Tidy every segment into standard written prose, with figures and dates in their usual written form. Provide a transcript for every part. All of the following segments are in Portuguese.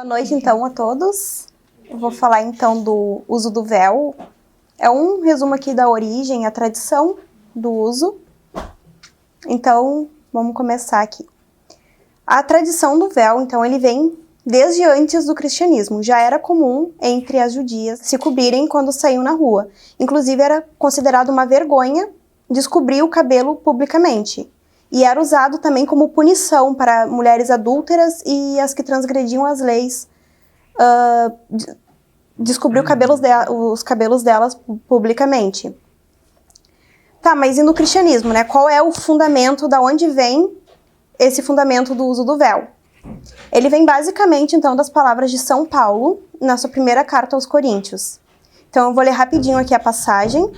Boa noite, então, a todos. Eu vou falar, então, do uso do véu. É um resumo aqui da origem, a tradição do uso. Então, vamos começar aqui. A tradição do véu, então, ele vem desde antes do cristianismo. Já era comum entre as judias se cobrirem quando saíam na rua. Inclusive, era considerado uma vergonha descobrir o cabelo publicamente. E era usado também como punição para mulheres adúlteras e as que transgrediam as leis, descobrir os cabelos delas publicamente. Tá, mas e no cristianismo, né? Qual é o fundamento, da onde vem esse fundamento do uso do véu? Ele vem basicamente, então, das palavras de São Paulo, na sua primeira carta aos Coríntios. Então, eu vou ler rapidinho aqui a passagem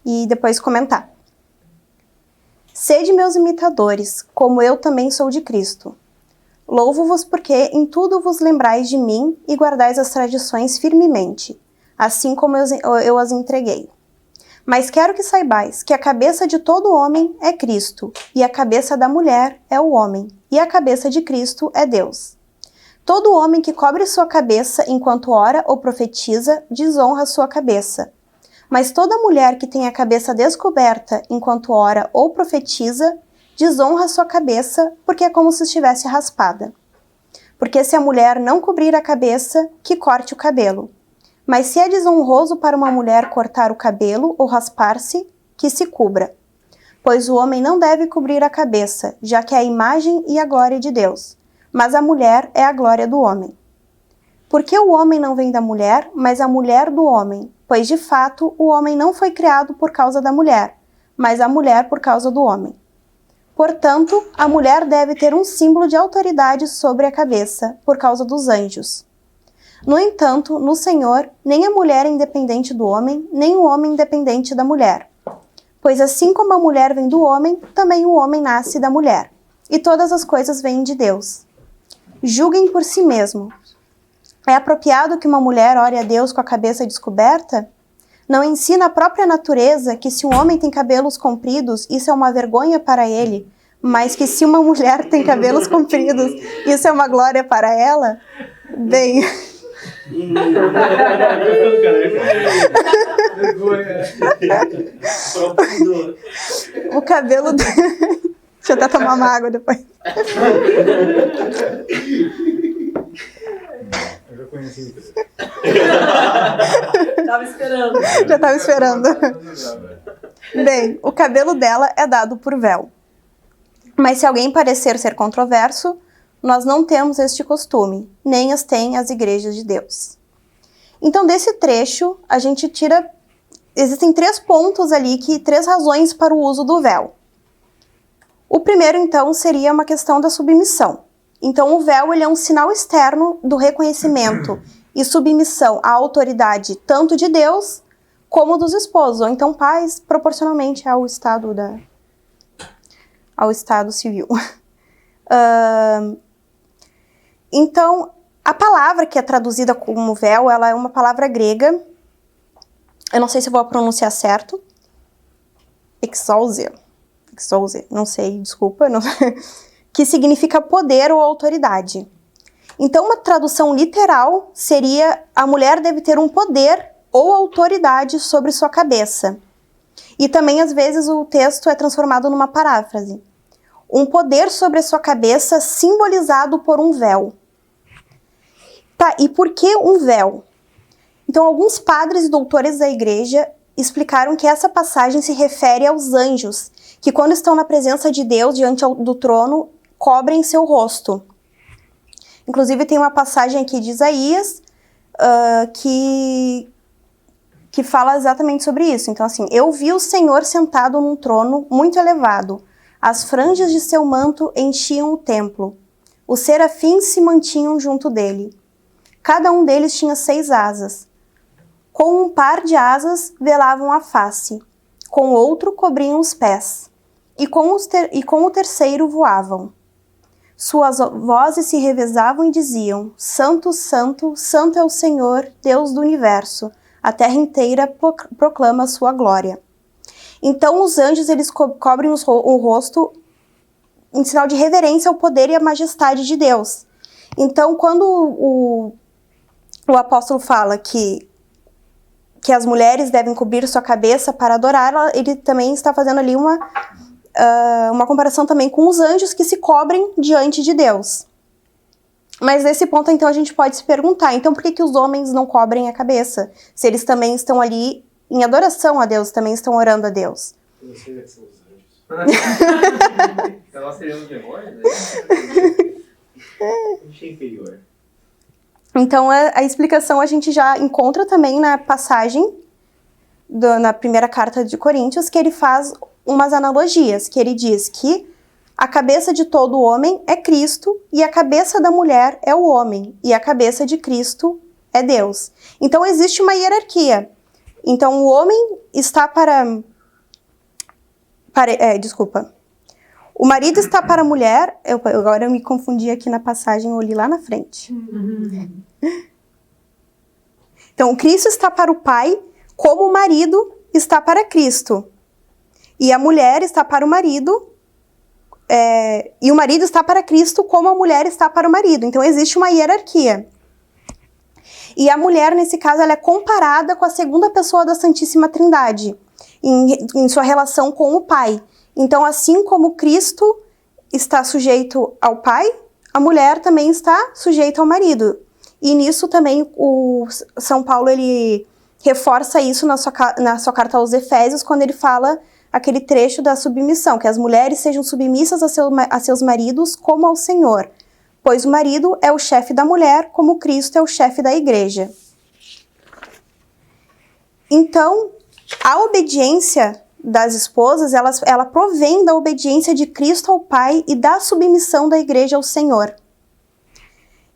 e depois comentar. Sede meus imitadores, como eu também sou de Cristo. Louvo-vos porque em tudo vos lembrais de mim e guardais as tradições firmemente, assim como eu as entreguei. Mas quero que saibais que a cabeça de todo homem é Cristo, e a cabeça da mulher é o homem, e a cabeça de Cristo é Deus. Todo homem que cobre sua cabeça enquanto ora ou profetiza, desonra sua cabeça. Mas toda mulher que tem a cabeça descoberta enquanto ora ou profetiza, desonra sua cabeça, porque é como se estivesse raspada. Porque se a mulher não cobrir a cabeça, que corte o cabelo. Mas se é desonroso para uma mulher cortar o cabelo ou raspar-se, que se cubra. Pois o homem não deve cobrir a cabeça, já que é a imagem e a glória de Deus. Mas a mulher é a glória do homem. Porque o homem não vem da mulher, mas a mulher do homem. Pois, de fato, o homem não foi criado por causa da mulher, mas a mulher por causa do homem. Portanto, a mulher deve ter um símbolo de autoridade sobre a cabeça, por causa dos anjos. No entanto, no Senhor, nem a mulher é independente do homem, nem o homem independente da mulher. Pois assim como a mulher vem do homem, também o homem nasce da mulher. E todas as coisas vêm de Deus. Julguem por si mesmo. É apropriado que uma mulher ore a Deus com a cabeça descoberta? Não ensina a própria natureza que se um homem tem cabelos compridos, isso é uma vergonha para ele, mas que se uma mulher tem cabelos compridos, isso é uma glória para ela? Bem... O cabelo... Deixa eu até tomar uma água depois. Eu já conheci isso. Já estava esperando. Bem, o cabelo dela é dado por véu. Mas se alguém parecer ser controverso, nós não temos este costume, nem as têm as igrejas de Deus. Então, desse trecho, a gente tira... Existem 3 pontos ali, 3 razões para o uso do véu. O primeiro, então, seria uma questão da submissão. Então, o véu ele é um sinal externo do reconhecimento e submissão à autoridade tanto de Deus como dos esposos, ou então pais, proporcionalmente ao estado civil. Então, a palavra que é traduzida como véu, ela é uma palavra grega, eu não sei se eu vou pronunciar certo, exousia, não sei, desculpa, não sei. Que significa poder ou autoridade. Então, uma tradução literal seria: a mulher deve ter um poder ou autoridade sobre sua cabeça. E também, às vezes, o texto é transformado numa paráfrase. Um poder sobre a sua cabeça simbolizado por um véu. Tá, e por que um véu? Então, alguns padres e doutores da igreja explicaram que essa passagem se refere aos anjos, que quando estão na presença de Deus, diante do trono, cobrem seu rosto. Inclusive tem uma passagem aqui de Isaías que fala exatamente sobre isso. Então assim, eu vi o Senhor sentado num trono muito elevado. As franjas de seu manto enchiam o templo. Os serafins se mantinham junto dele. Cada um deles tinha 6 asas. Com um par de asas velavam a face. Com outro cobriam os pés. E com o terceiro voavam. Suas vozes se revezavam e diziam: Santo, Santo, Santo é o Senhor, Deus do universo. A terra inteira proclama a sua glória. Então os anjos eles cobrem o rosto em sinal de reverência ao poder e à majestade de Deus. Então, quando o apóstolo fala que as mulheres devem cobrir sua cabeça para adorar, ele também está fazendo ali uma comparação também com os anjos que se cobrem diante de Deus. Mas nesse ponto, então, a gente pode se perguntar, então por que os homens não cobrem a cabeça? Se eles também estão ali em adoração a Deus, também estão orando a Deus. Eu sei que são os anjos. Então nós seríamos demônios, né? Achei inferior. Então, a explicação a gente já encontra também na passagem, na primeira carta de Coríntios, que ele faz umas analogias, que ele diz que a cabeça de todo homem é Cristo, e a cabeça da mulher é o homem, e a cabeça de Cristo é Deus. Então, existe uma hierarquia. Então, o homem está o marido está para a mulher. Agora eu me confundi aqui na passagem, eu li lá na frente. Então, Cristo está para o Pai, como o marido está para Cristo. E a mulher está para o marido, e o marido está para Cristo, como a mulher está para o marido. Então, existe uma hierarquia. E a mulher, nesse caso, ela é comparada com a segunda pessoa da Santíssima Trindade, em sua relação com o Pai. Então, assim como Cristo está sujeito ao Pai, a mulher também está sujeita ao marido. E nisso também o São Paulo ele reforça isso na sua carta aos Efésios, quando ele fala aquele trecho da submissão, que as mulheres sejam submissas a seus maridos como ao Senhor, pois o marido é o chefe da mulher, como Cristo é o chefe da igreja. Então, a obediência das esposas, ela provém da obediência de Cristo ao Pai e da submissão da igreja ao Senhor.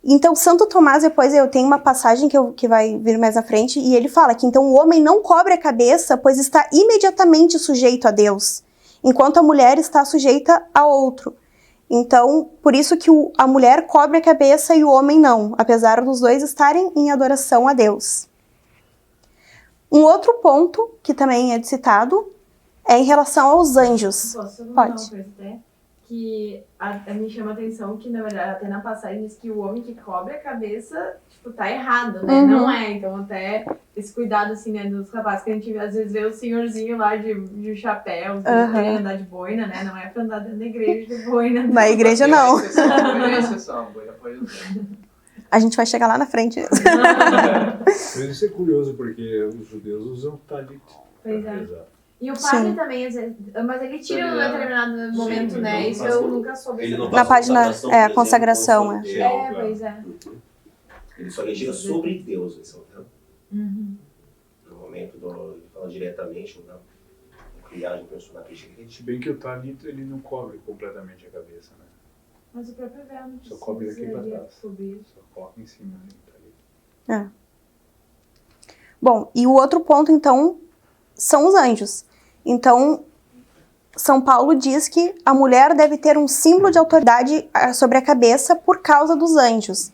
Então, Santo Tomás, depois eu tenho uma passagem que vai vir mais na frente, e ele fala que então o homem não cobre a cabeça, pois está imediatamente sujeito a Deus, enquanto a mulher está sujeita a outro. Então, por isso que a mulher cobre a cabeça e o homem não, apesar dos dois estarem em adoração a Deus. Um outro ponto, que também é citado, é em relação aos anjos. Posso falar uma Pode. coisa até? Que me chama a atenção que, na verdade, até na passagem diz que o homem que cobre a cabeça, tipo, tá errado, né? Uhum. Não é. Então, até esse cuidado, assim, né, dos rapazes, que a gente às vezes vê o senhorzinho lá de chapéu, querendo andar de boina, né? Não é pra andar dentro da igreja de boina. Na igreja não. É exceção, boina pode usar. A gente vai chegar lá na frente. Mas isso é curioso, porque os judeus usam talit. Pois é. Exato. E o padre Sim. também, às vezes, mas ele tira em um Ele determinado momento, Sim, né? ele Isso não eu passa- nunca soube. Ele não Na passa página, consagração, a por exemplo, consagração, como é. foi É, pois é. Ele só retira sobre Deus, esse é o tempo. Uhum. No momento ele fala diretamente, não criagem personal que ele Se bem que o talit ele não cobre completamente a cabeça, né? Mas o próprio véu não Só cobre daqui pra precisaria trás. subir. Só coloca em cima ali o talit. Bom, e o outro ponto, então, são os anjos. Então, São Paulo diz que a mulher deve ter um símbolo de autoridade sobre a cabeça por causa dos anjos.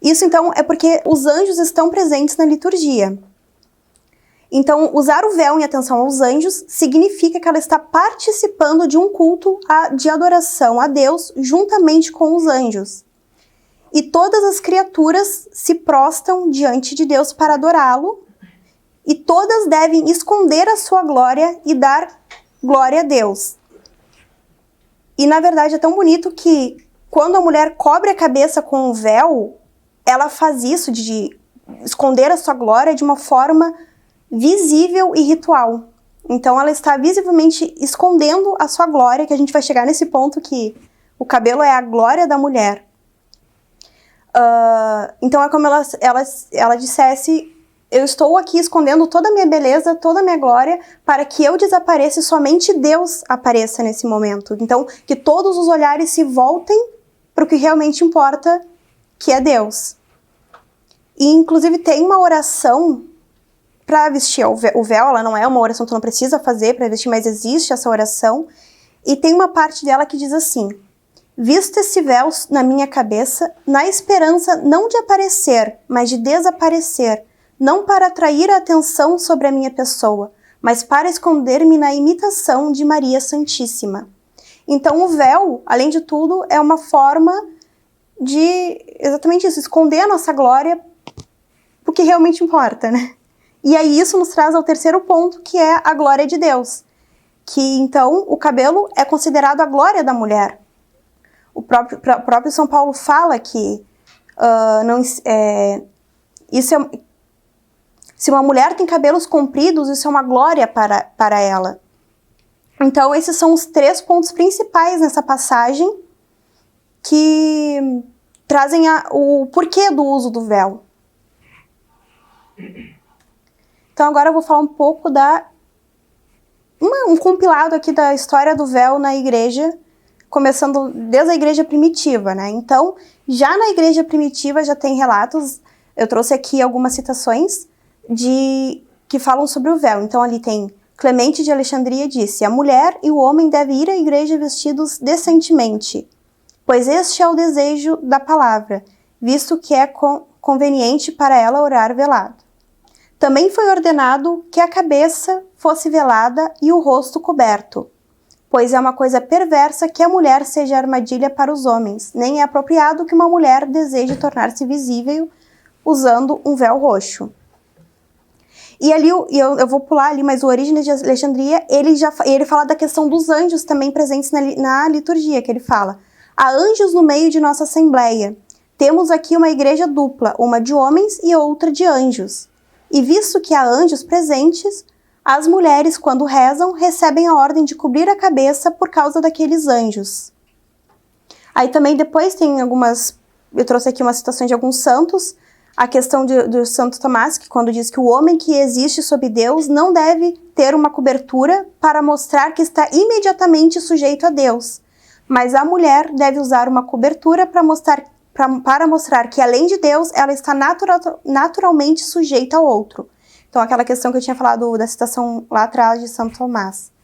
Isso, então, é porque os anjos estão presentes na liturgia. Então, usar o véu em atenção aos anjos significa que ela está participando de um culto de adoração a Deus juntamente com os anjos. E todas as criaturas se prostram diante de Deus para adorá-lo, e todas devem esconder a sua glória e dar glória a Deus. E, na verdade, é tão bonito que, quando a mulher cobre a cabeça com o véu, ela faz isso de esconder a sua glória de uma forma visível e ritual. Então, ela está visivelmente escondendo a sua glória, que a gente vai chegar nesse ponto que o cabelo é a glória da mulher. Então, é como ela dissesse: eu estou aqui escondendo toda a minha beleza, toda a minha glória, para que eu desapareça e somente Deus apareça nesse momento. Então, que todos os olhares se voltem para o que realmente importa, que é Deus. E, inclusive, tem uma oração para vestir o véu. Ela não é uma oração que tu não precisa fazer para vestir, mas existe essa oração. E tem uma parte dela que diz assim: visto esse véu na minha cabeça, na esperança não de aparecer, mas de desaparecer, não para atrair a atenção sobre a minha pessoa, mas para esconder-me na imitação de Maria Santíssima. Então, o véu, além de tudo, é uma forma de exatamente isso, esconder a nossa glória, o que realmente importa, né? E aí isso nos traz ao terceiro ponto, que é a glória de Deus. Que então o cabelo é considerado a glória da mulher. O próprio São Paulo fala que se uma mulher tem cabelos compridos, isso é uma glória para ela. Então esses são os 3 pontos principais nessa passagem que trazem o porquê do uso do véu. Então agora eu vou falar um pouco um compilado aqui da história do véu na igreja, começando desde a igreja primitiva, né? Então, já na igreja primitiva já tem relatos, eu trouxe aqui algumas citações que falam sobre o véu. Então ali tem Clemente de Alexandria disse: a mulher e o homem devem ir à igreja vestidos decentemente, pois este é o desejo da palavra, visto que é conveniente para ela orar velado. Também foi ordenado que a cabeça fosse velada e o rosto coberto, pois é uma coisa perversa que a mulher seja armadilha para os homens, nem é apropriado que uma mulher deseje tornar-se visível usando um véu roxo. E ali, eu vou pular ali, mas o Orígenes de Alexandria, ele fala da questão dos anjos também presentes na liturgia, que ele fala: há anjos no meio de nossa assembleia. Temos aqui uma igreja dupla, uma de homens e outra de anjos. E visto que há anjos presentes, as mulheres, quando rezam, recebem a ordem de cobrir a cabeça por causa daqueles anjos. Aí também depois tem eu trouxe aqui uma citação de alguns santos, a questão do Santo Tomás, que quando diz que o homem que existe sob Deus não deve ter uma cobertura para mostrar que está imediatamente sujeito a Deus, mas a mulher deve usar uma cobertura para mostrar que, além de Deus, ela está naturalmente sujeita ao outro. Então, aquela questão que eu tinha falado da citação lá atrás de Santo Tomás.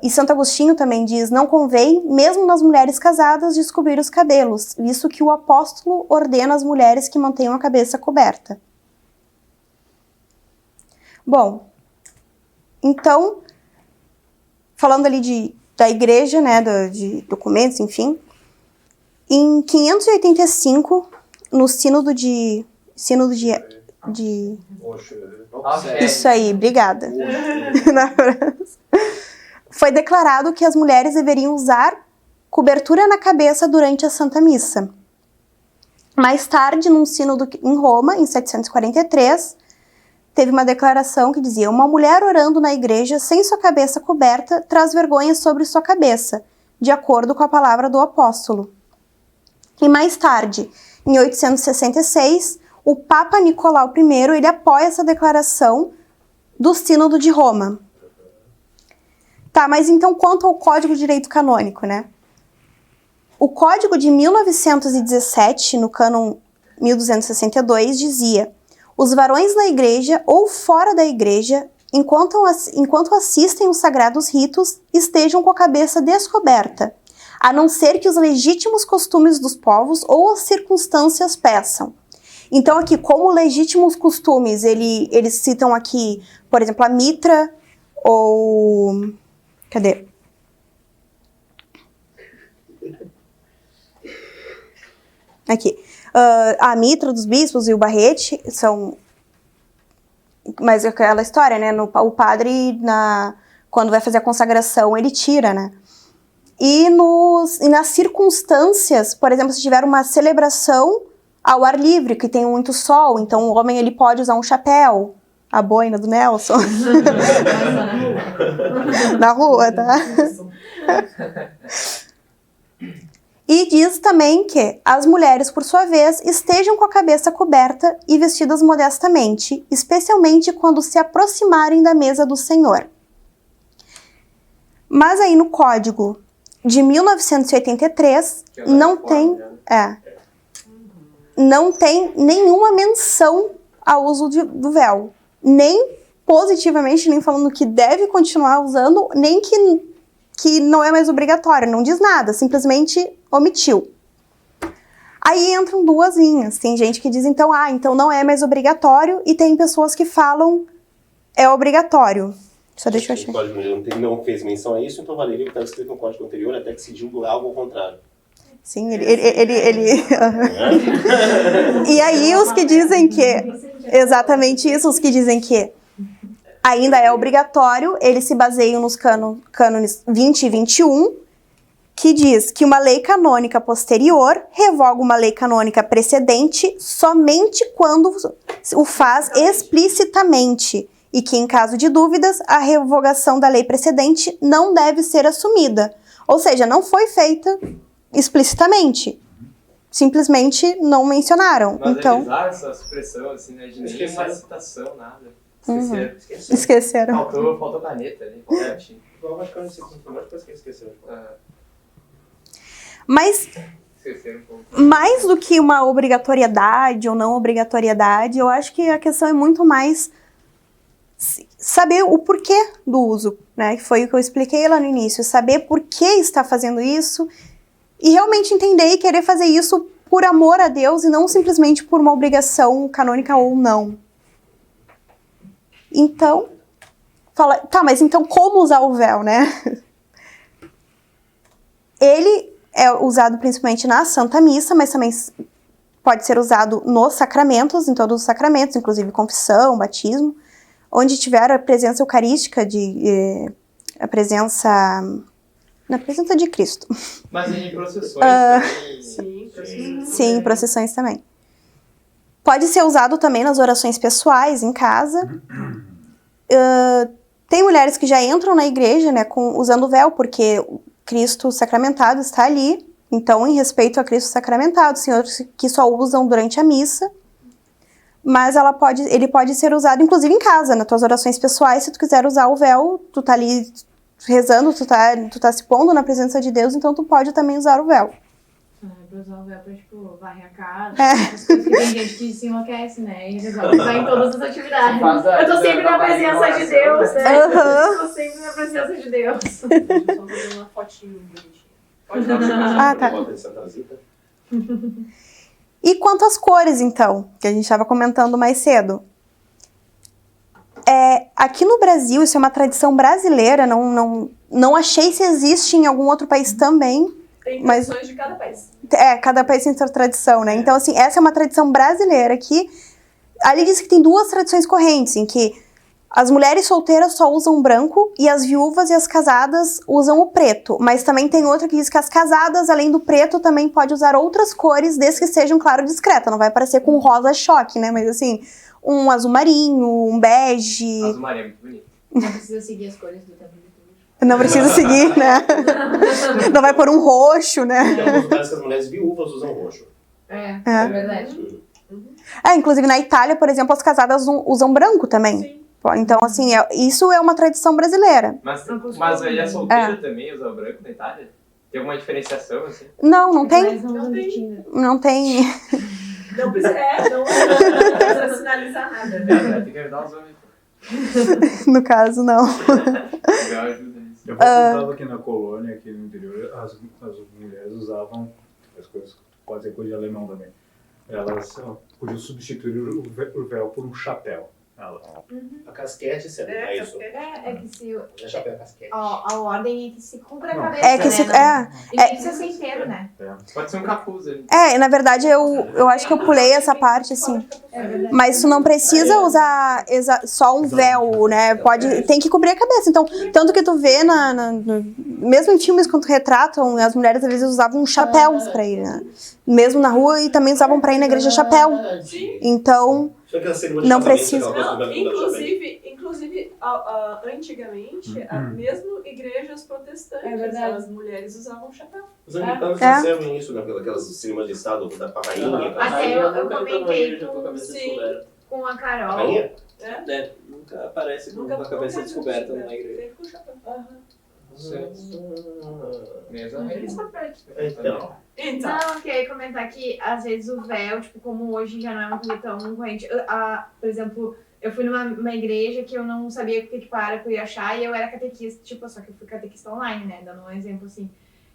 E Santo Agostinho também diz: não convém, mesmo nas mulheres casadas, descobrir os cabelos, visto que o apóstolo ordena às mulheres que mantenham a cabeça coberta. Bom, então, falando ali da igreja, né, de documentos, enfim, em 585, no sínodo de isso aí, obrigada. Foi declarado que as mulheres deveriam usar cobertura na cabeça durante a Santa Missa. Mais tarde, num sínodo em Roma, em 743, teve uma declaração que dizia: uma mulher orando na igreja sem sua cabeça coberta traz vergonha sobre sua cabeça, de acordo com a palavra do apóstolo. E mais tarde, em 866, o Papa Nicolau I, ele apoia essa declaração do Sínodo de Roma. Tá, mas então quanto ao Código de Direito Canônico, né? O Código de 1917, no cânon 1262, dizia: os varões na igreja ou fora da igreja, enquanto assistem os sagrados ritos, estejam com a cabeça descoberta, a não ser que os legítimos costumes dos povos ou as circunstâncias peçam. Então aqui, como legítimos costumes, eles citam aqui, por exemplo, a mitra ou... Cadê? Aqui. A mitra dos bispos e o barrete são... Mas é aquela história, né? O padre, quando vai fazer a consagração, ele tira, né? E nas circunstâncias, por exemplo, se tiver uma celebração ao ar livre, que tem muito sol, então o homem ele pode usar um chapéu, a boina do Nelson, na rua, tá? E diz também que as mulheres, por sua vez, estejam com a cabeça coberta e vestidas modestamente, especialmente quando se aproximarem da mesa do Senhor. Mas aí no Código de 1983 não tem nenhuma menção ao uso do véu, nem positivamente, nem falando que deve continuar usando, nem que não é mais obrigatório, não diz nada, simplesmente omitiu. Aí entram duas linhas, tem gente que diz então não é mais obrigatório, e tem pessoas que falam é obrigatório. Só deixa eu achar. O código não fez menção a isso, então valeria o que estava escrito no código anterior, até que se julgue algo ao contrário. Sim, ele... E aí os que dizem que... Exatamente isso, os que dizem que ainda é obrigatório, eles se baseiam nos cânones 20 e 21, que diz que uma lei canônica posterior revoga uma lei canônica precedente somente quando o faz explicitamente, e que, em caso de dúvidas, a revogação da lei precedente não deve ser assumida. Ou seja, não foi feita explicitamente. Simplesmente não mencionaram. Mas então, é bizarro essa expressão, assim, né? De nem uma citação, nada. Uhum. Esqueceram. Esqueceram. Faltou caneta ali, faltou tinta. Eu acho que eu não sei se tem mais coisa que esqueceram. Mas, Esqueceram um pouco. mais do que uma obrigatoriedade ou não obrigatoriedade, eu acho que a questão é muito mais saber o porquê do uso, né? Que foi o que eu expliquei lá no início. Saber por que está fazendo isso e realmente entender e querer fazer isso por amor a Deus e não simplesmente por uma obrigação canônica ou não. Então, tá, mas então como usar o véu, né? Ele é usado principalmente na Santa Missa, mas também pode ser usado nos sacramentos, em todos os sacramentos, inclusive confissão, batismo, onde tiver a presença eucarística, na presença de Cristo. Mas em processões também... Sim, em procissões também. Pode ser usado também nas orações pessoais, em casa. Tem mulheres que já entram na igreja, né, usando o véu, porque Cristo sacramentado está ali. Então, em respeito a Cristo sacramentado, tem outros que só usam durante a missa. Mas ele pode ser usado, inclusive, em casa, nas tuas orações pessoais. Se tu quiser usar o véu, tu tá ali rezando, tu tá se pondo na presença de Deus, então tu pode também usar o véu. Pra usar o véu pra, tipo, varrer a casa, essas coisas que tem gente que se enlouquece, né? E resolve usar em todas as atividades. Eu tô sempre na presença de Deus, né? Eu tô sempre na presença de Deus. Só fazer uma fotinho bonitinha. Pode dar tá. Bota de Santa Zita. E quanto às cores, então, que a gente estava comentando mais cedo. Aqui no Brasil, isso é uma tradição brasileira, não achei se existe em algum outro país também. Tem Mas- tradições de cada país. Cada país tem sua tradição, né? Então, assim, essa é uma tradição brasileira que... Ali diz que tem duas tradições correntes, em que as mulheres solteiras só usam branco e as viúvas e as casadas usam o preto. Mas também tem outra que diz que as casadas, além do preto, também pode usar outras cores, desde que sejam, claro, discreta. Não vai parecer com um rosa choque, né? Mas, assim, um azul marinho, um bege... Azul marinho é muito bonito. Não precisa seguir as cores do tempo de tudo. Não precisa seguir, né? Não vai pôr um roxo, né? Tem alguns lugares que as mulheres viúvas usam roxo. É verdade. Inclusive na Itália, por exemplo, as casadas usam branco também. Sim. Então, assim, isso é uma tradição brasileira. Mas aí a solteira também usa o branco na Itália? Tem alguma diferenciação, assim? Não tem. Mas não usam biquíni. Não tem. Não precisa sinalizar nada. Tem que ajudar os homens. No caso, não. Legal, ajuda nisso. Eu contava que na colônia, aqui no interior, as mulheres usavam, as coisas, pode ser coisa de alemão também, elas podiam substituir o véu por um chapéu. A casquete, é isso. É que se... É chapéu casquete. A ordem é que se cumpra a Não. cabeça, É que se. né? E nem precisa ser inteiro, né? Pode ser um capuz ali. Na verdade, eu acho que eu pulei essa parte, assim. É verdade. Mas tu não precisa usar só um véu, né? Tem que cobrir a cabeça. Então, tanto que tu vê mesmo em filmes quando retratam, as mulheres às vezes usavam chapéus pra ir, né? Mesmo na rua, e também usavam pra ir na igreja chapéu. Então, não precisa. Não, inclusive antigamente, mesmo igrejas protestantes, É verdade. as mulheres usavam chapéu. Os americanos fizeram isso naquelas cinemas de estado da rainha. Até eu comentei Sim. com a A Carol. rainha? Nunca aparece Nunca com a cabeça descoberta numa igreja. Sempre com chapéu. Mesmo Então, Então, Não, eu queria comentar que às vezes o véu, tipo, como hoje já não é uma coisa tão corrente. Por exemplo, eu fui numa igreja que eu não sabia o que eu ia achar, e eu era catequista, tipo, só que eu fui catequista online, né? Dando um exemplo assim.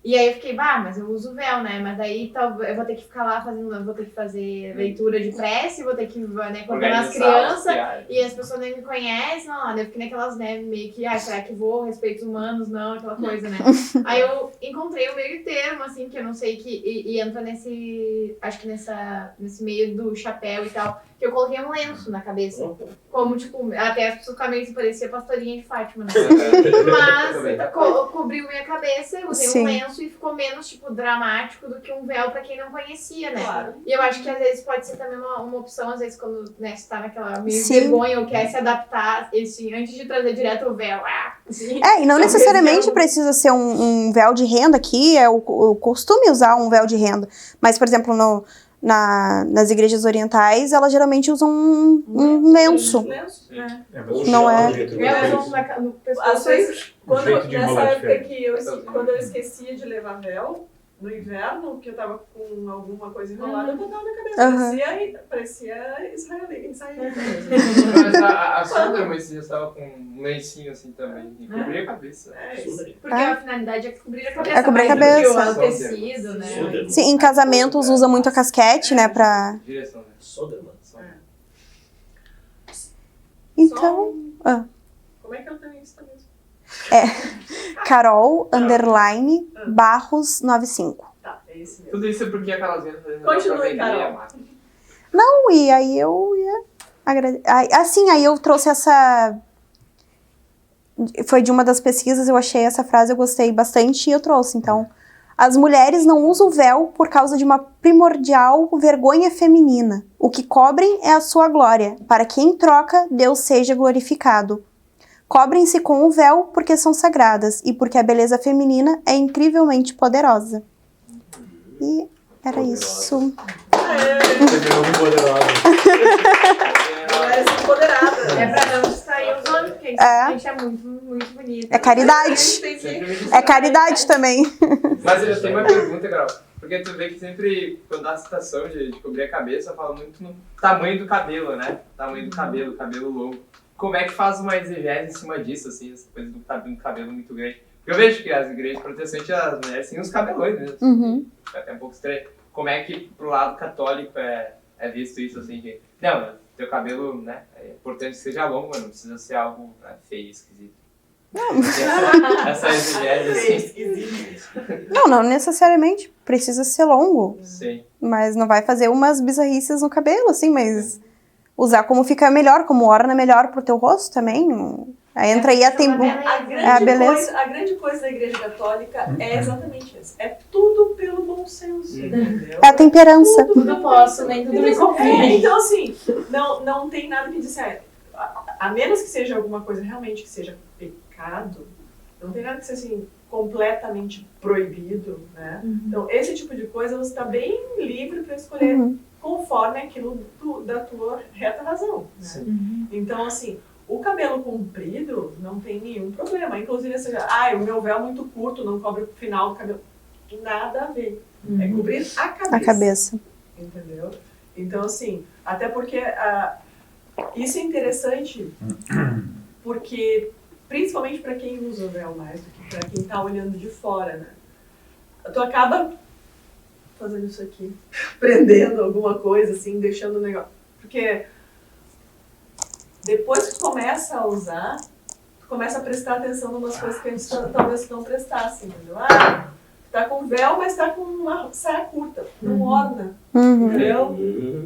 E aí eu fiquei, mas eu uso véu, né? Mas daí eu vou ter que ficar lá vou ter que fazer leitura de prece, vou ter que, né, acompanhar as crianças, e as pessoas nem me conhecem, não, eu fiquei naquelas, né, meio que, será que vou, respeitos humanos, não, aquela coisa, né? Aí eu encontrei o meio termo, assim, que eu não sei, e entra acho que nesse meio do chapéu e tal, que eu coloquei um lenço na cabeça. Como, tipo, até as pessoas meio que parecia pastorinha de Fátima, né? Mas cobriu minha cabeça, eu usei um lenço e ficou menos, tipo, dramático do que um véu pra quem não conhecia, né? Claro. E eu acho que às vezes pode ser também uma opção, às vezes quando, né, você tá naquela meio vergonha ou quer se adaptar, assim, antes de trazer direto o véu. Assim, e não necessariamente precisa ser um véu de renda aqui, é o costume usar um véu de renda. Mas, por exemplo, nas igrejas orientais, elas geralmente usam um lenço. Não é? Às vezes, nessa época quando eu esquecia de levar véu, no inverno, que eu tava com alguma coisa enrolada, eu botava na cabeça. Parecia israelita. Mas a Sunderman estava com um lencinho assim também, e cobria a cabeça. Porque a finalidade é cobrir a cabeça. É cobrir a cabeça. O tecido, né? Sim, em casamentos usa muito a casquete, né, pra... Direção, né? Sunderman. Então... Como é que eu tenho isso também? Carol, _Barros 95. Tá, é esse mesmo. Tudo isso é porque aquelas vezes fazendo Continue, Carol. Não, e aí eu ia agradecer. Assim, aí eu trouxe essa... Foi de uma das pesquisas, eu achei essa frase, eu gostei bastante e eu trouxe. Então, as mulheres não usam véu por causa de uma primordial vergonha feminina. O que cobrem é a sua glória, para que em troca Deus seja glorificado. Cobrem-se com o véu porque são sagradas e porque a beleza feminina é incrivelmente poderosa. E era isso. Mulheres empoderadas. É pra não distrair os homens, porque a gente é muito, muito bonita. É caridade. É caridade também. Mas eu tenho uma pergunta, Carol. Porque tu vê que sempre, quando dá a citação de cobrir a cabeça, fala muito no tamanho do cabelo, né? Tamanho do cabelo longo. Como é que faz uma exegese em cima disso, assim, essa coisa do cabelo muito grande? Porque eu vejo que as igrejas protestantes, as mulheres têm uns cabelões mesmo. Uhum. É até um pouco estranho. Como é que pro lado católico é visto isso, assim, que... Não, teu cabelo, né, é importante que seja longo, mas não precisa ser algo feio, esquisito. Essa exegese, assim. Não necessariamente precisa ser longo. Sim. Mas não vai fazer umas bizarrices no cabelo, assim, mas... Usar como fica melhor, como orna melhor pro teu rosto também. Aí entra aí a beleza. A grande coisa da Igreja Católica é exatamente isso. É tudo pelo bom senso, entendeu? É a temperança. Tudo posso, nem tudo me confia. Então, assim, não tem nada que dizer. A menos que seja alguma coisa realmente que seja pecado, não tem nada que seja assim, completamente proibido, né? Então, esse tipo de coisa você está bem livre para escolher conforme aquilo da tua reta razão, né? Então, assim, o cabelo comprido não tem nenhum problema. Inclusive, assim, o meu véu é muito curto, não cobre o final do cabelo. Nada a ver. É cobrir a cabeça. Entendeu? Então, assim, até porque isso é interessante, porque, principalmente para quem usa o véu mais do que para quem está olhando de fora, né? Tu acaba fazendo isso aqui, prendendo alguma coisa, assim, deixando o negócio. Porque depois que tu começa a usar, tu começa a prestar atenção em umas coisas que antes talvez não prestasse, entendeu? Tu tá com véu, mas tá com uma saia curta, não orna, entendeu?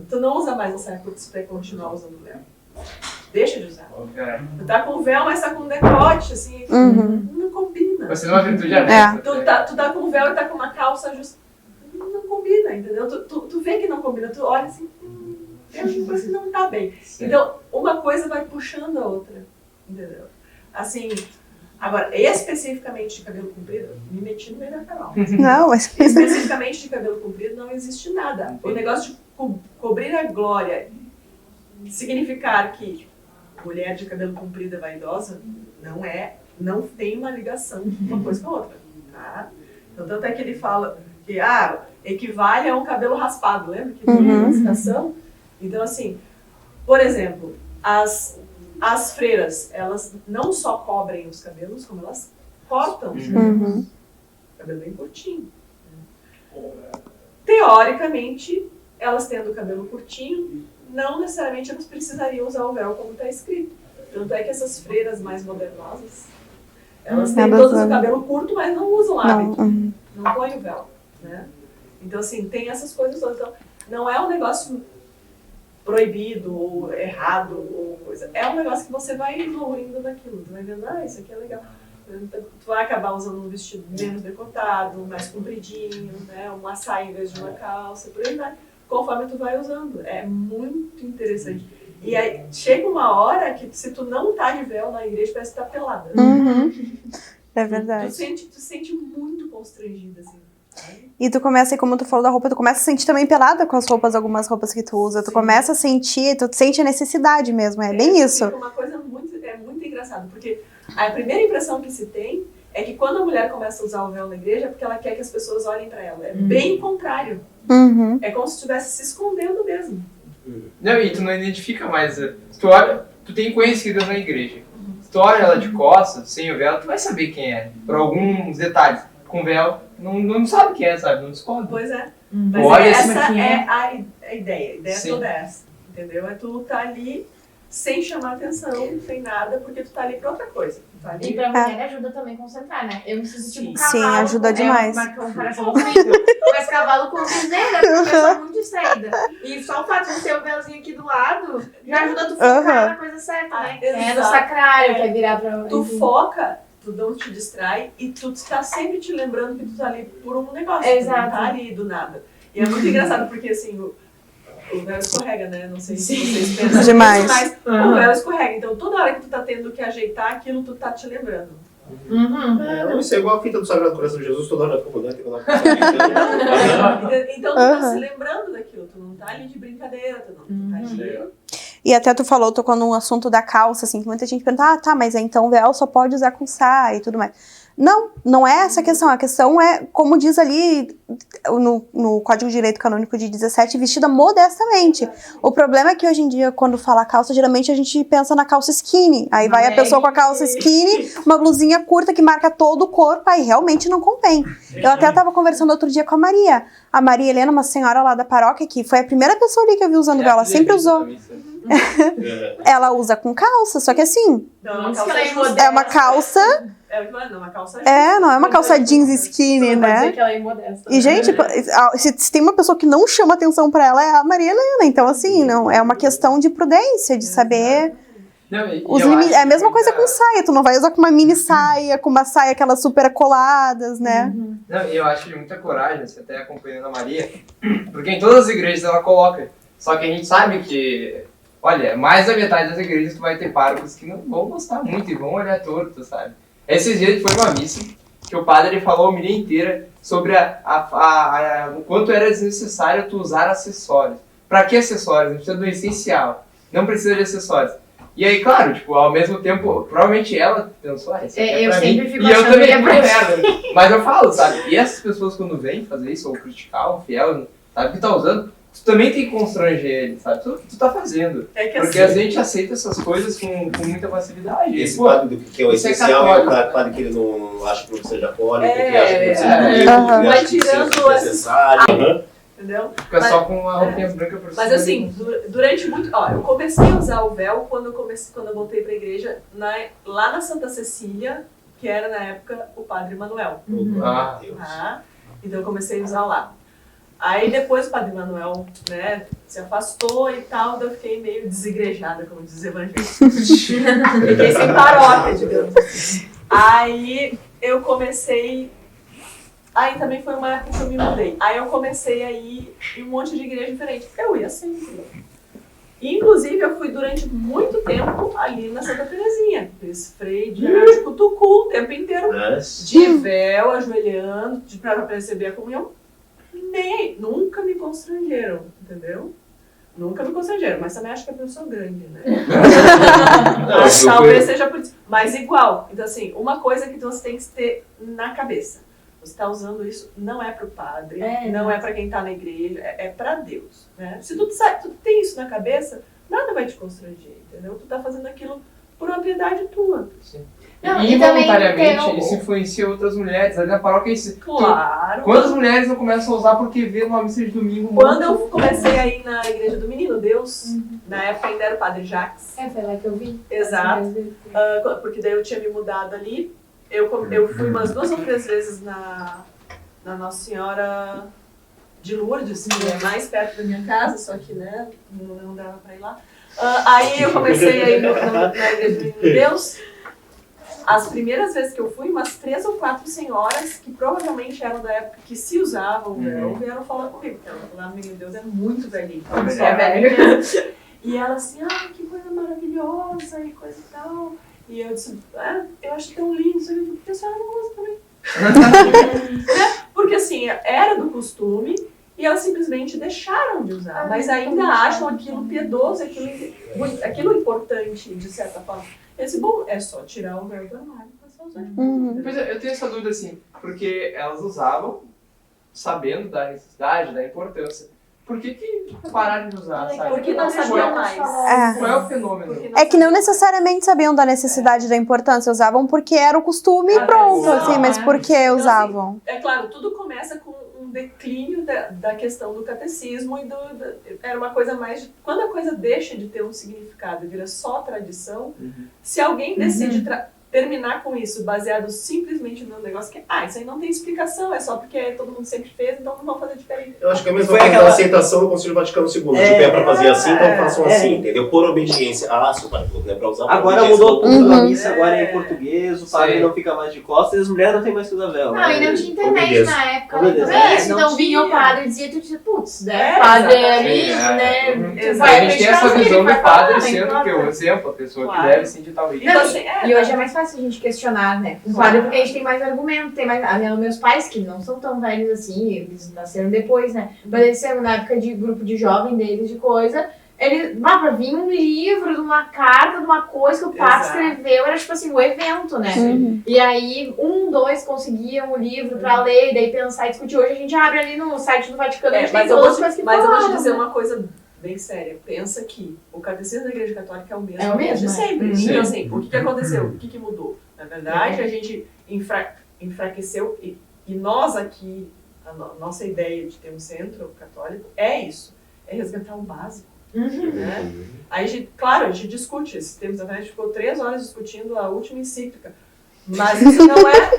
Tu não usa mais a saia curta se tu continuar usando véu. Deixa de usar. Tu tá com véu, mas tá com decote, assim, não combina. Você não é uma virtude aberta. Tu tá com véu e tá com uma calça justa. Não combina, entendeu? Tu vê que não combina, tu olha assim, tem alguma coisa que não tá bem. Sim. Então, uma coisa vai puxando a outra, entendeu? Assim, agora, especificamente de cabelo comprido, me meti no meio da Carol. Não, mas... Especificamente de cabelo comprido não existe nada. O negócio de cobrir a glória, significar que mulher de cabelo comprido é vaidosa, não tem uma ligação uma coisa com a outra, tá? Então, tanto é que ele fala que, equivale a um cabelo raspado, lembra que tem uma citação? Então, assim, por exemplo, as freiras, elas não só cobrem os cabelos, como elas cortam os cabelos. cabelo bem curtinho. Teoricamente, elas tendo o cabelo curtinho, não necessariamente elas precisariam usar o véu como está escrito. Tanto é que essas freiras mais modernosas, elas têm todas o cabelo curto, mas não usam hábito. Não põem o véu, né? Então, assim, tem essas coisas todas. Então, não é um negócio proibido ou errado ou coisa. É um negócio que você vai evoluindo naquilo. Tu vai vendo, isso aqui é legal. Tu vai acabar usando um vestido menos decotado, mais compridinho, né? Uma saia em vez de uma calça, por aí vai. Conforme tu vai usando. É muito interessante. E aí, chega uma hora que se tu não tá de véu na igreja, parece que tá pelada. É verdade. Tu sente muito constrangida, assim. E tu começa, como tu falou da roupa, tu começa a sentir também pelada com as roupas, algumas roupas que tu usa. Tu começa a sentir, tu sente a necessidade mesmo, é bem isso. Uma coisa muito engraçada, porque a primeira impressão que se tem é que quando a mulher começa a usar o véu na igreja é porque ela quer que as pessoas olhem pra ela. É bem o contrário. É como se estivesse se escondendo mesmo. Não, e tu não identifica mais. Tu olha, tu tem conhecidas na igreja. Se tu olha ela de costas, sem o véu, tu vai saber quem é. Por alguns detalhes. Com véu, não sabe quem é, sabe? Não descobre. Pois é. Mas olha essa é a ideia. A ideia toda é essa. Entendeu? É tu tá ali sem chamar atenção, sem nada, porque tu tá ali pra outra coisa. Tá ali... E pra mulher ajuda também a concentrar, né? Eu me sinto tipo um cavalo. Sim, ajuda demais. Uma comparação horrível. Mas cavalo com desenho, porque a pessoa é muito distraída. E só o fato de ter o véuzinho aqui do lado já ajuda tu focar na coisa certa, né? É no sacrário, que é virar pra... Tu foca, tu não te distrai e tu tá sempre te lembrando que tu tá ali por um negócio. Exato. Tu não tá ali do nada. E é muito engraçado porque assim, o véu escorrega, né? Não sei se vocês pensam demais. Mas o véu escorrega. Então toda hora que tu tá tendo que ajeitar aquilo, tu tá te lembrando. Isso é igual a fita do Sagrado Coração de Jesus, toda hora ficou rodando, Então tu tá se lembrando daquilo, tu não tá ali de brincadeira, tu não tá ali. E até tu falou, tocou num assunto da calça, assim, que muita gente pergunta, tá, mas então o véu só pode usar com saia e tudo mais. Não é essa a questão. A questão é, como diz ali no Código de Direito Canônico de 17, vestida modestamente. O problema é que hoje em dia, quando fala calça, geralmente a gente pensa na calça skinny. Aí vai a pessoa com a calça skinny, uma blusinha curta que marca todo o corpo, aí realmente não convém. Eu até estava conversando outro dia com a Maria. A Maria Helena, uma senhora lá da paróquia, que foi a primeira pessoa ali que eu vi usando véu, ela sempre usou. Ela usa com calça, só que assim, é uma calça... não é uma calça jeans skinny, né? E, gente, se tem uma pessoa que não chama atenção pra ela, é a Maria Helena. Então, assim, não é uma questão de prudência, de saber... os limites. É a mesma coisa com saia. Tu não vai usar com uma mini saia, com uma saia aquelas super coladas, né? Não, e eu acho de muita coragem, você até acompanhando a Maria, porque em todas as igrejas ela coloca. Só que a gente sabe que, olha, mais da metade das igrejas tu vai ter párocos que não vão gostar muito e vão olhar torto, sabe? Esses dias foi uma missa que o padre falou a homilia inteira sobre o quanto era desnecessário tu usar acessórios. Pra que acessórios? A gente precisa do essencial. Não precisa de acessórios. E aí, claro, tipo, ao mesmo tempo, provavelmente ela pensou, isso aqui é pra mim. E eu também fico merda. Mas eu falo, sabe? E essas pessoas quando vêm fazer isso, ou criticar um fiel, sabe, que tá usando, tu também tem que constranger ele, sabe? Tu tá fazendo. Porque a gente aceita essas coisas com muita facilidade. Esse padre do que é o essencial é o padre que ele não acha que não seja católico, que acha que não seja bonito, vai tirando necessário. Entendeu? Fica só com uma roupinha branca por cima. Mas assim, durante muito... eu comecei a usar o véu quando eu voltei pra igreja, lá na Santa Cecília, que era na época o Padre Manuel. Então eu comecei a usar lá. Aí depois o Padre Manuel, né, se afastou e tal, daí eu fiquei meio desigrejada, como diz o evangelista. Fiquei sem paróquia, digamos. Aí eu comecei... Aí também foi uma época que eu me mudei. Aí eu comecei a ir em um monte de igreja diferente, porque eu ia sempre. E, inclusive, eu fui durante muito tempo ali na Santa Terezinha. Fiz freio de cutucu o tempo inteiro, de véu, ajoelhando, pra receber a comunhão. Nem aí. Nunca me constrangeram, entendeu? Nunca me constrangeram, mas também acho que é pessoa grande, né? Mas talvez seja por isso. Mas igual. Então, assim, uma coisa que você tem que ter na cabeça. Você está usando isso, não é para o padre, não é para quem está na igreja, é para Deus, né? Se tu tem isso na cabeça, nada vai te constranger, entendeu? Tu está fazendo aquilo por uma piedade tua. Sim. Não, E e também involuntariamente tem o- isso influencia outras mulheres. Ali na paróquia, Claro. quantas mulheres não começam a usar porque vê numa missa de domingo? Quando eu comecei a ir na igreja do Menino Deus, na época ainda era o Padre Jacques. Foi lá que eu vi. Exato. Porque daí eu tinha me mudado ali. Eu fui umas 2 ou 3 vezes na Nossa Senhora de Lourdes, que é mais perto da minha casa, só que né, não dava pra ir lá. Aí eu comecei a ir na igreja do Menino Deus. As primeiras vezes que eu fui, umas 3 ou 4 senhoras, que provavelmente eram da época que se usavam o véu, vieram falar comigo. Porque lá no Menino Deus é muito velhinho. É velho. E ela assim, que coisa maravilhosa e coisa e tal. E eu disse, eu acho tão lindo isso aqui, porque a senhora não usa também. Porque assim, era do costume e elas simplesmente deixaram de usar, mas ainda acham aquilo piedoso, aquilo importante, de certa forma. Esse bom é só tirar o véu do armário e passar a usar. Pois é, eu tenho essa dúvida assim, porque elas usavam sabendo da necessidade, da importância. Por que pararam de usar, sabe? Porque não sabiam mais. Qual é o fenômeno? É que não necessariamente sabiam da necessidade e da importância, usavam porque era o costume e pronto, assim, mas por que usavam? É claro, tudo começa com um declínio da questão do catecismo e era uma coisa mais... Quando a coisa deixa de ter um significado e vira só tradição, se alguém decide terminar com isso baseado simplesmente no negócio que, isso aí não tem explicação, é só porque todo mundo sempre fez, então não vão fazer diferente. Eu acho que é a mesma coisa da aceitação do Concílio Vaticano II. Tipo, é pra fazer assim, então façam assim, entendeu? Por obediência. Se o padre falou que não é pra usar, Agora mudou tudo, a missa agora é em português, o padre não fica mais de costas e as mulheres não tem mais que usar véu. Não, e não tinha internet Obedece. na época. Obedece. Obedece. Não Então vinha o tinha. padre e dizia, tu dizia, putz, né? É, Padre exatamente. ali, né? Exatamente. A gente tem essa visão do padre né? sendo o quê? O exemplo, a pessoa que Claro. deve sentir tal isso. Então, assim, E hoje é mais fácil a gente questionar, né? Com o padre, porque a gente tem mais argumento, tem mais. Meus pais, que não são tão velhos assim, eles nasceram depois, né? Mas eles eram na época de grupo de jovem deles, de coisa. Eles, pra vir um livro, de uma carta, de uma coisa que o padre escreveu, era tipo assim, o evento, né? E aí, 1, 2 conseguiam o livro pra ler, e daí pensar e discutir. Hoje a gente abre ali no site do Vaticano, a gente tem todas as coisas que mas eu vou te falaram, dizer né? uma coisa bem séria. Pensa que o catecismo da Igreja Católica é o mesmo, É o mesmo, desde né? sempre. Sim. Então, assim, o que aconteceu? O que mudou? Na verdade, a gente enfraqueceu e nós aqui, a nossa ideia de ter um centro católico é isso, é resgatar o básico. Né? Aí, claro, a gente discute esses termos, a gente ficou 3 horas discutindo a última encíclica, mas isso não é,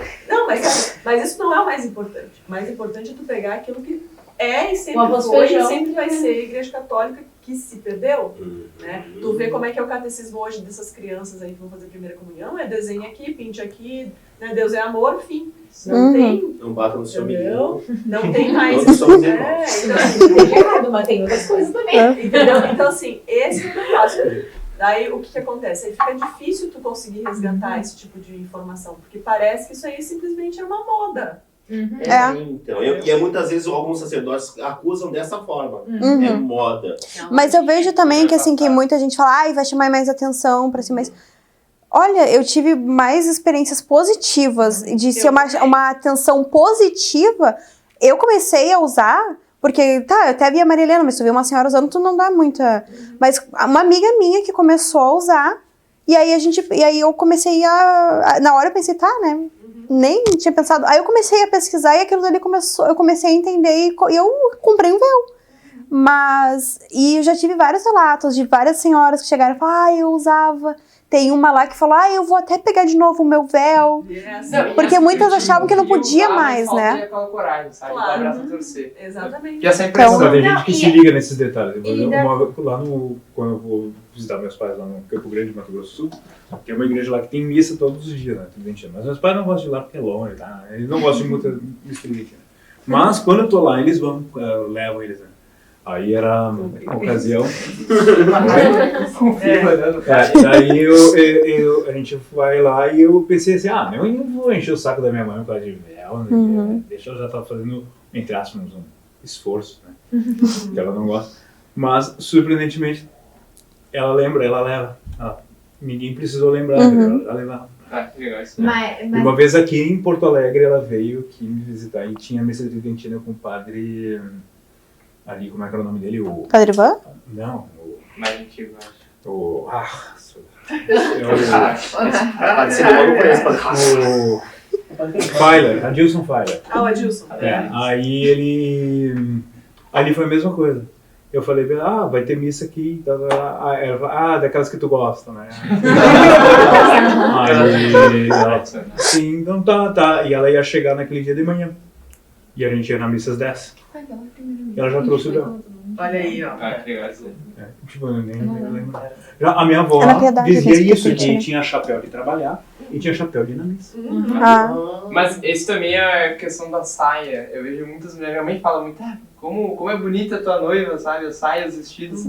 mas isso não é o mais importante. O mais importante é tu pegar aquilo que é e sempre foi e sempre vai ser a Igreja Católica que se perdeu, né? Tu vê como é que é o catecismo hoje dessas crianças aí que vão fazer primeira comunhão, desenha aqui, pinte aqui, né? Deus é amor, fim. Não tem, Não bata no seu amiguinho. não tem mais Todos somos então, Tem errado, mas tem outras coisas também. entendeu? Então, assim, esse é o negócio. Daí, o que acontece? Aí fica difícil tu conseguir resgatar esse tipo de informação, porque parece que isso aí simplesmente é uma moda. Então, e muitas vezes alguns sacerdotes acusam dessa forma. É moda. Mas eu vejo também que, assim, que muita gente fala, vai chamar mais atenção pra si, mas... Olha, eu tive mais experiências positivas, de ser uma atenção positiva. Eu comecei a usar, porque, eu até vi a Maria Helena, mas tu vê uma senhora usando, tu não dá muita... Mas uma amiga minha que começou a usar, e aí eu comecei na hora eu pensei, né? Nem tinha pensado. Aí eu comecei a pesquisar e aquilo dali eu comecei a entender e eu comprei um véu. E eu já tive vários relatos de várias senhoras que chegaram e falaram, eu usava... Tem uma lá que falou, eu vou até pegar de novo o meu véu. Porque muitas achavam que não podia mais, né? Aquela coragem, sabe? Claro. Dar o braço a torcer. Exatamente. E essa impressão. Mas tem gente que se liga nesses detalhes. e Quando eu vou visitar meus pais lá no Campo Grande, Mato Grosso do Sul, tem uma igreja lá que tem missa todos os dias, né? Mas meus pais não gostam de ir lá porque é longe, tá? Eles não gostam de muita missa aqui, né? Mas quando eu tô lá, eles vão, levam eles, né? Aí era uma ocasião. Daí a gente vai lá e eu pensei assim, eu não vou encher o saco da minha mãe por causa de véu, né? Deixa eu já estar fazendo, entre aspas, um esforço, né? Que ela não gosta. Mas, surpreendentemente, ela leva. Ninguém precisou lembrar, ela já levava. Que legal isso. Mas, E uma vez aqui em Porto Alegre, ela veio aqui me visitar e tinha missa tridentina com o padre... Ali, como é que era o nome dele? Padre Ivan? Não, Mais antigo, acho. Participa, eu não conheço. O Feiler, Adilson Feiler. Ah, o Adilson. Aí ele foi a mesma coisa. Eu falei, vai ter missa aqui. Ela falou, daquelas que tu gosta, né? Aí ela, sim, então tá. E ela ia chegar naquele dia de manhã. E a gente ia na missa às 10. E ela já trouxe o véu. Olha aí, ó. Que legal isso. Tipo, eu nem lembro. Já a minha avó dizia isso, que tinha chapéu de trabalhar e tinha chapéu de ir na missa. Mas esse também é a questão da saia. Eu vejo muitas mulheres, minha mãe fala muito, como é bonita a tua noiva, sabe? As saias, os vestidos.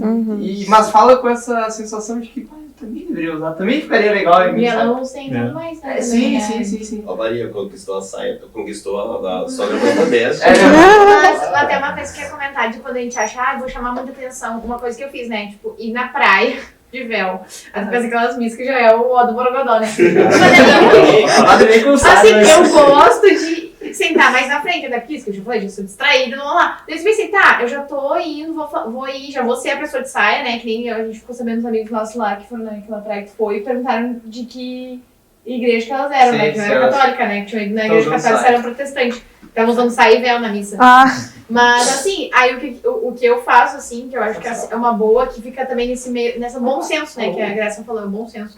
Mas fala com essa sensação de que, eu também deveria usar, também ficaria legal em mim. E ela não sente mais, né? Sim. A Maria conquistou a saia, conquistou a sogra muito 10. Mas até uma coisa que eu ia comentar de quando a gente acha, vou chamar muita atenção. Uma coisa que eu fiz, né? Tipo, ir na praia de véu. Aí faz aquelas missas que já é o ó do Borogodó, né? Assim, eu gosto de sentar mais na frente, até porque isso que eu já falei, já sou distraída, não vou lá. Daí eu pensei, eu já tô indo, vou ir, já vou ser a pessoa de saia, né? Que nem a gente ficou sabendo, os amigos nossos lá que foram naquela praia que foi, e perguntaram de que igreja que elas eram, né? Que não era católica, né? Que tinha ido na igreja católica, eram protestante. Estavam usando saia e véu na missa. Mas assim, aí o que eu faço, assim, que eu acho que é uma boa, que fica também nessa bom senso, né? Que a Graça falou, bom senso.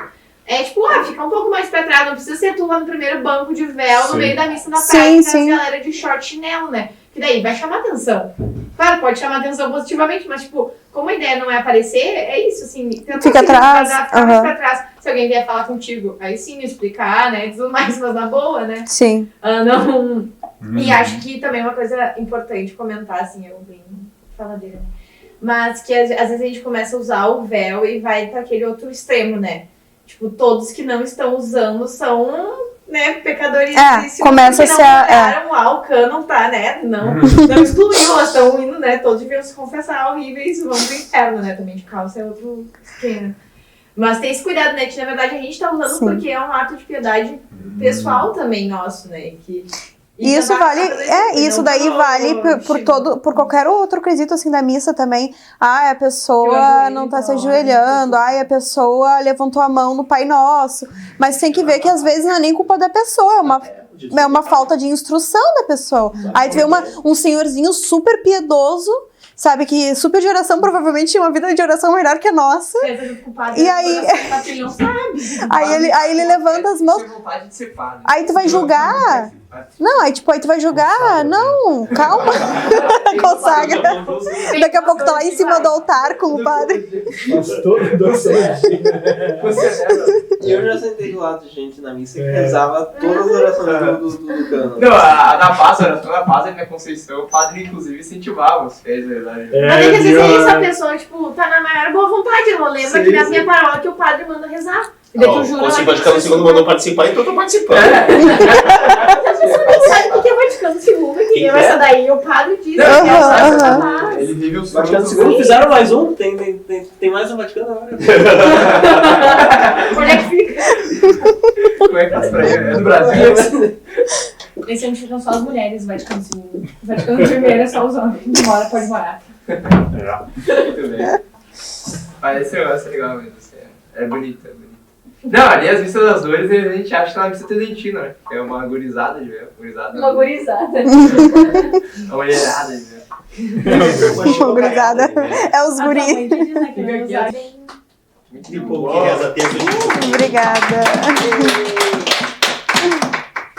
É tipo, fica um pouco mais pra trás, não precisa ser tu lá no primeiro banco de véu, no meio da missa na praia, que tem a galera de short chinelo, né? Que daí vai chamar atenção. Claro, pode chamar atenção positivamente, mas tipo, como a ideia não é aparecer, é isso, assim, fica atrás. Ficar mais pra trás. Se alguém vier falar contigo, aí sim, explicar, né? Tudo mais, mas na boa, né? Sim. Não. E acho que também uma coisa importante comentar, assim, eu bem faladeira, né? Mas que às vezes a gente começa a usar o véu e vai pra aquele outro extremo, né? Tipo, todos que não estão usando são, né, pecadores. Começa a ser... o cânon tá, né? Não excluiu, elas estão indo, né? Todos deviam se confessar horríveis e vão pro inferno, né? Também de calça é outro esquema. Mas tem esse cuidado, né? Que na verdade a gente tá usando porque é um ato de piedade pessoal também nosso, né? Que... Isso vale, isso daí vale por qualquer outro quesito assim da missa também. A pessoa não tá se ajoelhando, a pessoa levantou a mão no Pai Nosso. Mas tem que ver que às vezes não é nem culpa da pessoa, é uma falta de instrução da pessoa. Aí tu vê um senhorzinho super piedoso, sabe, que super de oração, provavelmente tinha uma vida de oração melhor que a nossa. E aí... aí ele levanta as mãos. Aí tu vai julgar. Não, aí tu vai julgar. Não, calma. Consagra. Daqui a pouco tá lá em cima do altar com o padre. E eu já sentei do lado de gente na missa que rezava todas as orações do cano. Não, a da paz, a oração da paz, a minha Conceição, o padre inclusive incentivava os fiéis, verdade. Mas às vezes é isso, a pessoa, tipo, tá na maior boa vontade, não lembra que na minha paróquia o padre manda rezar. O Vaticano II mandou participar, então eu tô participando. As pessoas nem sabem o que é Vaticano II, que é essa daí, o padre diz que é ele vive o Vaticano II, fizeram mais um, tem mais um Vaticano agora. Onde é que fica? Como é que faz pra ir? É do Brasil? Esse ano ficam só as mulheres, Vaticano II. Vaticano I é só os homens, pode morar. Muito bem. Mas esse negócio é legal mesmo, é bonito, Não, ali as missas das dores a gente acha que é uma missa tridentina, né? É uma gurizada de véu. Uma gurizada. Uma mulherada de véu. Uma gurizada. É os guri. Muito bom. Obrigada.